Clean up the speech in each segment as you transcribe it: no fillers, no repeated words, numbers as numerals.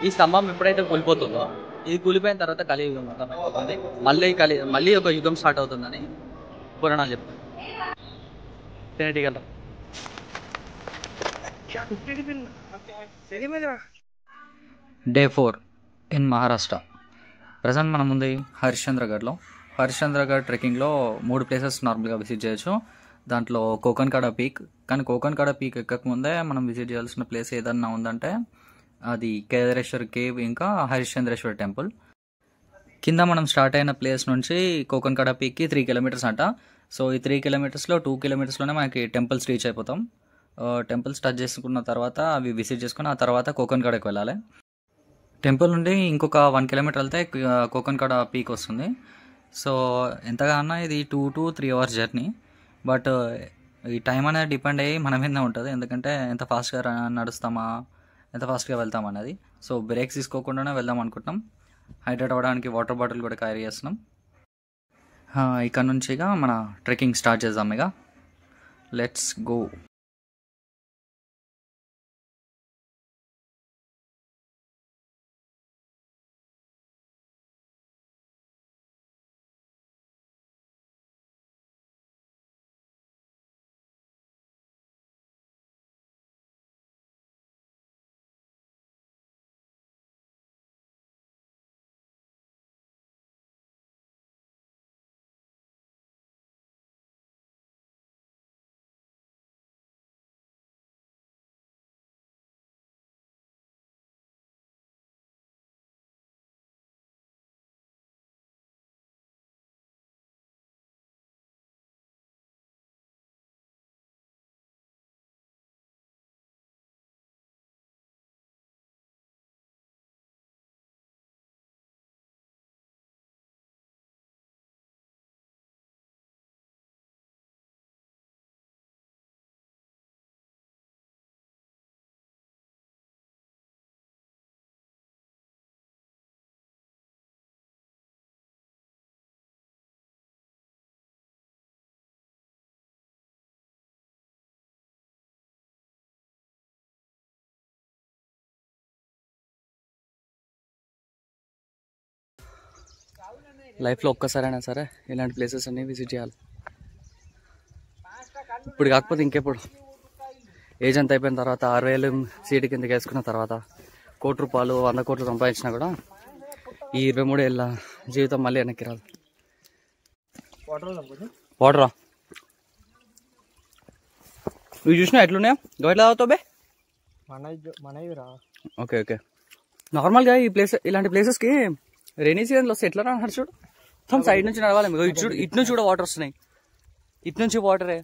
ఈ స్తంభం ఎప్పుడైతే కూలిపోతుందో, ఇది కూలిపోయిన తర్వాత కలియుగం మొత్తం అయిపోతుంది. మళ్ళీ ఒక యుగం స్టార్ట్ అవుతుందని పురాణాలు చెప్తారు. తినేటిగల డే 4 ఇన్ మహారాష్ట్ర. ప్రజెంట్ మనం ఉంది హరిశ్చంద్రగఢ్లో. హరిశ్చంద్రగఢ్ ట్రెక్కింగ్లో 3 ప్లేసెస్ నార్మల్గా విజిట్ చేయొచ్చు. దాంట్లో కోకన్కాడ పీక్. కానీ కోకన్కాడ పీక్ ఎక్కకముందే మనం విజిట్ చేయాల్సిన ప్లేస్ ఏదన్నా ఉందంటే అది కేదారేశ్వర్ కేవ్, ఇంకా హరిశ్చంద్రేశ్వర్ టెంపుల్. కింద మనం స్టార్ట్ అయిన ప్లేస్ నుంచి కోకన్కాడ పీక్కి 3 కిలోమీటర్స్ అంట. సో ఈ 3 కిలోమీటర్స్లో 2 కిలోమీటర్స్లోనే మనకి టెంపుల్స్ రీచ్ అయిపోతాం. టెంపుల్స్ టచ్ చేసుకున్న తర్వాత అవి విజిట్ చేసుకుని ఆ తర్వాత కోకన్కాడకి వెళ్ళాలి. టెంపుల్ నుండి ఇంకొక 1 కిలోమీటర్ వెళ్తే కోకన్కాడ పీక్ వస్తుంది. సో ఎంతగా అన్నా ఇది 2 to 3 అవర్స్ జర్నీ. బట్ ఈ టైం అనేది డిపెండ్ అయ్యి మన మీద ఉంటుంది. ఎందుకంటే ఎంత ఫాస్ట్గా నడుస్తామా, ఎంత ఫాస్ట్గా వెళ్తాం అనేది. సో బ్రేక్స్ తీసుకోకుండానే వెళ్దాం అనుకుంటున్నాం. హైడ్రేట్ అవ్వడానికి వాటర్ బాటిల్ కూడా క్యారీ చేస్తున్నాం. ఇక్కడ నుంచి ఇక మన ట్రెక్కింగ్ స్టార్ట్ చేద్దాం. ఇక లెట్స్ గో. లైఫ్లో ఒక్కసారైనా సరే ఇలాంటి ప్లేసెస్ అన్నీ విజిట్ చేయాలి. ఇప్పుడు కాకపోతే ఇంకెప్పుడు. ఏజ్ అంత అయిపోయిన తర్వాత 6,000 సీటు కిందకి వేసుకున్న తర్వాత 1 కోటి రూపాయలు 100 కోట్లు సంపాదించినా కూడా ఈ 23 ఏళ్ళ జీవితం మళ్ళీ వెనక్కి రాదు. వాటరా ఇవి చూసినా ఎట్లున్నాయా? గట్లా తాగుతావు బే? Okay okay. నార్మల్గా ఈ ప్లేస్ ఇలాంటి ప్లేసెస్కి రైనీ సీజన్లో వస్తే ఎట్లా రాడు చూడు. మొత్తం సైడ్ నుంచి నడవాలి. మీకు ఇటు నుంచి కూడా వాటర్ వస్తున్నాయి. ఇటు నుంచి వాటరే.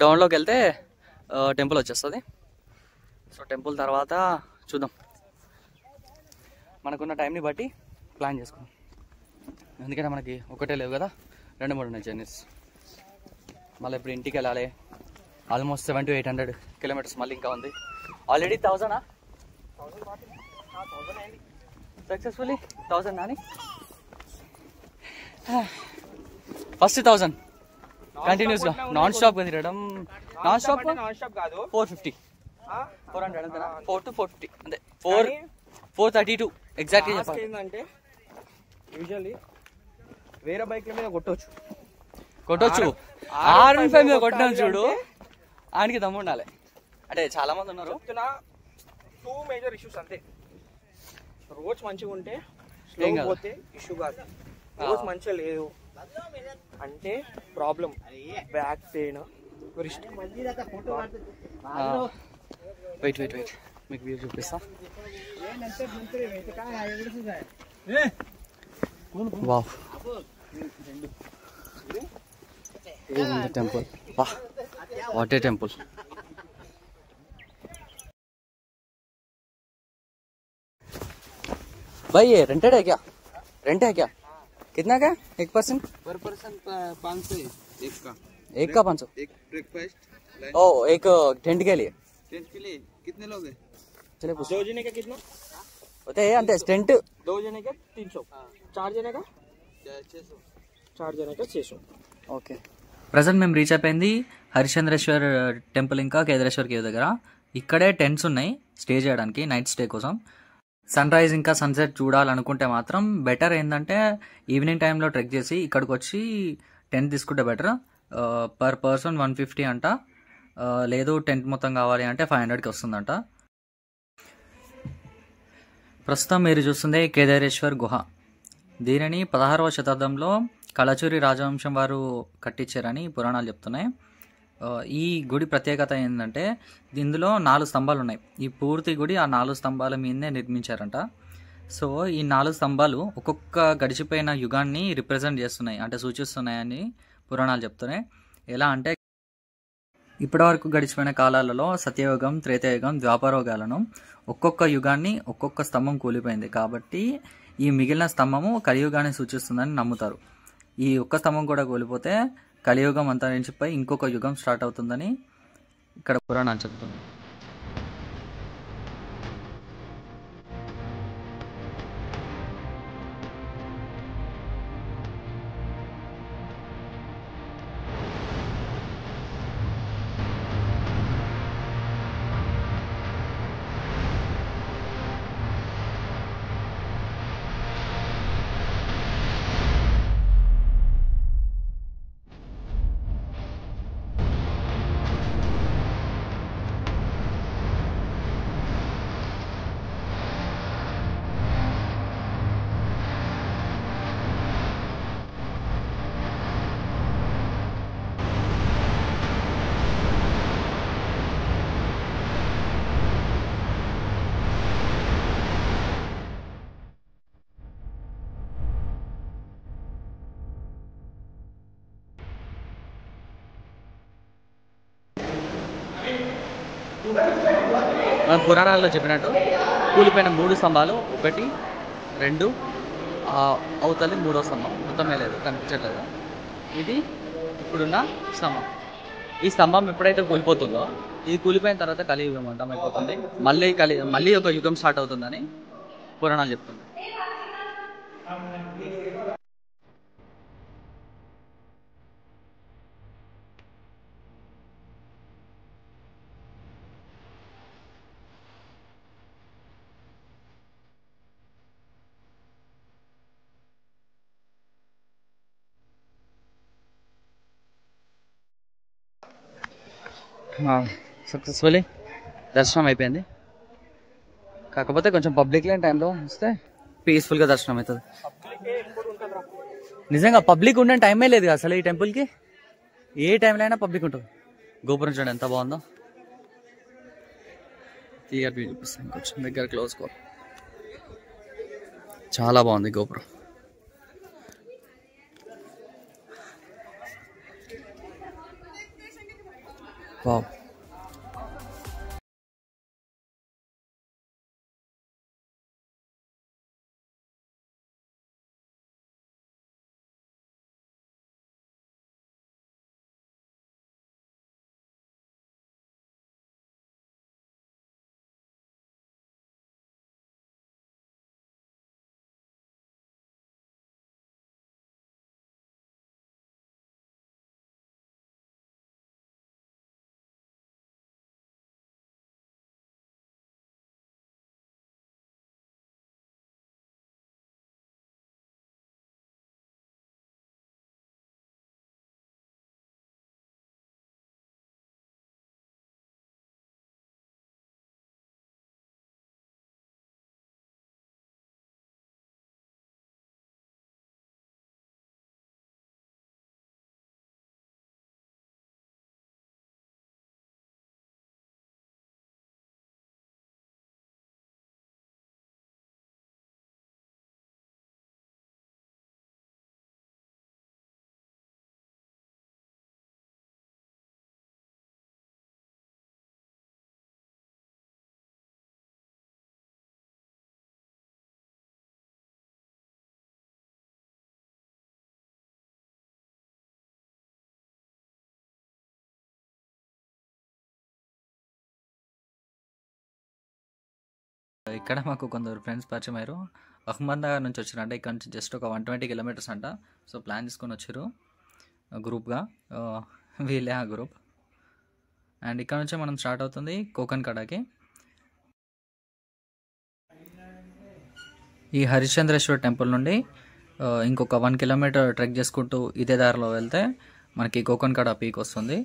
డౌన్లోకి వెళ్తే టెంపుల్ వచ్చేస్తుంది. సో టెంపుల్ తర్వాత చూద్దాం. మనకున్న టైంని బట్టి ప్లాన్ చేసుకుందాం. ఎందుకంటే మనకి ఒకటే లేవు కదా, 2-3 ఉన్నాయి జర్నీస్. మళ్ళీ ఇప్పుడు ఇంటికి వెళ్ళాలి. ఆల్మోస్ట్ 700 to 800 కిలోమీటర్స్ మళ్ళీ ఇంకా ఉంది. ఆల్రెడీ 1000 సక్సెస్ఫుల్లీ 1000 అని ఫస్ట్ 1000 కంటిన్యూస్ గా నాన్ స్టాప్ గా తిరగడం. నాన్ స్టాప్ కాదు 450 400 అంతేనా? 4 to 450 అంతే. 432 ఎగ్జాక్ట్లీ చెప్పాలి. ఏంటంటే యూజువల్లీ వేరే బైక్ల మీద కొట్టొచ్చు. R15 మీద కొట్టినాం చూడు, ఆయనకి దమ్ము ఉండాలి. అంటే చాలా మంది ఉన్నారు. 2 మేజర్ ఇష్యూస్ అంతే. రోడ్స్ మంచిగా ఉంటే స్లో పోతే ఇష్యూ కాదు. రోజు మంచిగా లేదు అంటే problem, back pain, wrist. Wait wait wait, మీకు వ్యూ చూపిస్తా. Wow, temple, what a temple. भाई ये रेंटेड है क्या? रेंट है क्या? कितना का? 1% पर पर्सन 500 एक का. एक का 500. एक ब्रेकफास्ट. ओ एक टेंट के लिए. टेंट के लिए कितने लोग हैं? चले पूछ. 2 जने का कितना होते हैं अंते टेंट. 2 जने का 300. 4 जने का 600. 4 जने का 600. ఓకే. ప్రజెంట్ మేము రీచ్ అయిపోయింది హరిశ్చంద్రేశ్వర్ టెంపుల్ ఇంకా కేదారేశ్వర్ కేవ్ దగ్గర. ఇక్కడే టెంట్స్ ఉన్నాయి స్టే చేయడానికి, నైట్ స్టే కోసం. సన్ రైజ్ ఇంకా సన్సెట్ చూడాలనుకుంటే మాత్రం బెటర్ ఏంటంటే ఈవినింగ్ టైంలో ట్రెక్ చేసి ఇక్కడికి వచ్చి టెంట్ తీసుకుంటే బెటర్. పర్ పర్సన్ 150 అంట. లేదు టెంట్ మొత్తం కావాలి అంటే 500కి వస్తుందంట. ప్రస్తుతం మీరు చూస్తుంది కేదారేశ్వర్ గుహ. దీనిని 16వ శతాబ్దంలో కళచూరి రాజవంశం వారు కట్టించారని పురాణాలు చెప్తున్నాయి. ఈ గుడి ప్రత్యేకత ఏంటంటే ఇందులో 4 స్తంభాలు ఉన్నాయి. ఈ పూర్తి గుడి ఆ 4 స్తంభాల మీదనే నిర్మించారంట. సో ఈ 4 స్తంభాలు ఒక్కొక్క గడిచిపోయిన యుగాన్ని రిప్రజెంట్ చేస్తున్నాయి, అంటే సూచిస్తున్నాయని పురాణాలు చెప్తున్నాయి. ఎలా అంటే ఇప్పటివరకు గడిచిపోయిన కాలాలలో సత్యయుగం, త్రేతాయుగం, ద్వాపరయుగాలను ఒక్కొక్క యుగాన్ని ఒక్కొక్క స్తంభం కూలిపోయింది. కాబట్టి ఈ మిగిలిన స్తంభము కలియుగాన్ని సూచిస్తుందని నమ్ముతారు. ఈ ఒక్క స్తంభం కూడా కూలిపోతే కలియుగం అంతరించిపోయి ఇంకొక యుగం స్టార్ట్ అవుతుందని ఇక్కడ పురాణాలు చెప్తుంది. మన పురాణాల్లో చెప్పినట్టు కూలిపోయిన 3 స్తంభాలు, 1, 2, అవతలి 3వ స్తంభం మొత్తమే లేదు, కనిపించట్లేదు. ఇది ఇప్పుడున్న స్తంభం. ఈ స్తంభం ఎప్పుడైతే కూలిపోతుందో, ఇది కూలిపోయిన తర్వాత కలియుగం అంతమైపోతుంది. మళ్ళీ ఒక యుగం స్టార్ట్ అవుతుందని పురాణాలు చెప్తుంది. సక్సెస్ఫుల్లీ దర్శనం అయిపోయింది. కాకపోతే కొంచెం పబ్లిక్ లేని టైంలో వస్తే పీస్ఫుల్గా దర్శనం అవుతుంది. నిజంగా పబ్లిక్ ఉండే టైమే లేదు అసలు ఈ టెంపుల్కి. ఏ టైంలో అయినా పబ్లిక్ ఉంటుంది. గోపురం చూడండి ఎంత బాగుందో. క్లియర్ వ్యూ చూపిస్తాను, కొంచెం దగ్గర క్లోజ్ కో. చాలా బాగుంది గోపురం. వావ్. ఇక్కడ మాకు కొందరు ఫ్రెండ్స్ పరిచయం అయ్యారు. అహ్మద్నగర్ నుంచి వచ్చారు, అంటే ఇక్కడ నుంచి జస్ట్ ఒక 120 కిలోమీటర్స్ అంట. సో ప్లాన్ చేసుకొని వచ్చారు గ్రూప్గా, వీళ్ళే ఆ గ్రూప్. అండ్ ఇక్కడ నుంచే మనం స్టార్ట్ అవుతుంది కోకన్ కడాకి. ఈ హరిశ్చంద్రేశ్వర టెంపుల్ నుండి ఇంకొక 1 కిలోమీటర్ ట్రెక్ చేసుకుంటూ ఇదే దారిలో వెళ్తే మనకి కోకన్ కడా పీక్ వస్తుంది.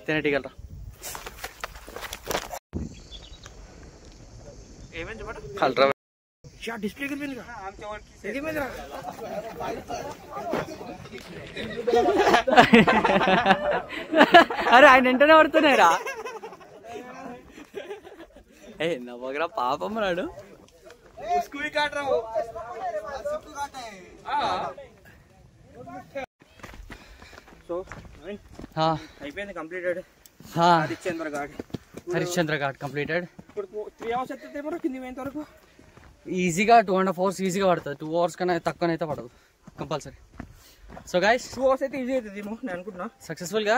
తినేటిగలరా కలరా డిస్ప్లే అరే ఆయన వెంటనే పడుతున్నాయిరా. ఏ నవ్వగరా పాపం రాడు. సో అయిపోయింది, కంప్లీటెడ్. హరిశ్చంద్ర ఘాట్ కంప్లీటెడ్. ఇప్పుడు 3 hours అయితే మరి కింది పోయేంత వరకు ఈజీగా 2.5 hours ఈజీగా పడుతుంది. 2 hours కన్నా తక్కువనైతే పడదు కంపల్సరీ. సో గైస్ 2 hours అయితే ఈజీ అవుతుంది నేను అనుకుంటున్నా. సక్సెస్ఫుల్గా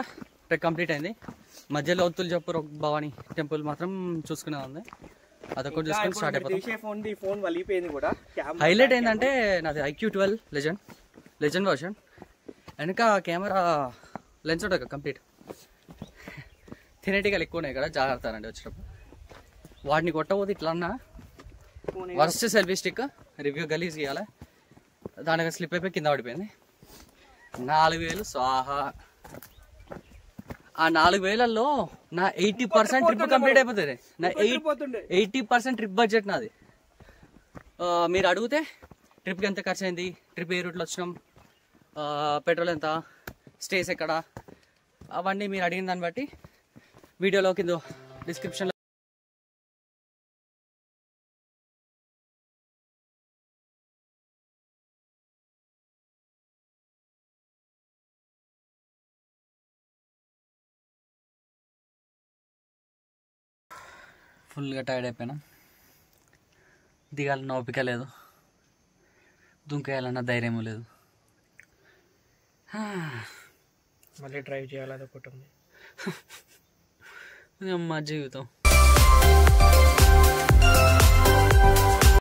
ట్రెక్ కంప్లీట్ అయింది. మధ్యలో ఒత్తులు చెప్పు భవానీ టెంపుల్ మాత్రం చూసుకునే ఉంది, అదొకటి చూసుకొని స్టార్ట్ అయిపోతుంది. ఫోన్ వలిపోయింది కూడా. హైలైట్ ఏంటంటే నాది iQOO లెజెండ్ వర్షన్. వెనక కెమెరా లెన్స్ ఉంటుంది కంప్లీట్. థినేటికల్ ఎక్కువ ఉన్నాయి కదా, జాగ్రత్త అండి వచ్చినప్పుడు. వాటిని కొట్టబోతే ఇట్లా అన్నా వర్స్ట్ సెల్ఫీ స్టిక్ రివ్యూ గలీజ్ ఇవ్వాలి, దానికి స్లిప్ అయిపోయి కింద పడిపోయింది. 4000 స్వాహా. ఆ 4000లో నా 80% ట్రిప్ కంప్లీట్ అయిపోతుంది. నా 80% ట్రిప్ బడ్జెట్ నాది. మీరు అడిగితే ట్రిప్కి ఎంత ఖర్చు అయింది, ట్రిప్ ఏ రూట్లో వచ్చినాం, పెట్రోల్ ఎంత, స్టేస్ ఎక్కడ, అవన్నీ మీరు అడిగిన దాన్ని బట్టి వీడియోలో కింద డిస్క్రిప్షన్లో ఫుల్గా టైర్డ్ అయిపోయినా. దిగాలన్న ఓపిక లేదు, దుంకేయాలన్న ధైర్యము లేదు. మళ్ళీ డ్రైవ్ చేయాలి, అదొకటి ఉంది. అమ్మ జీవితం.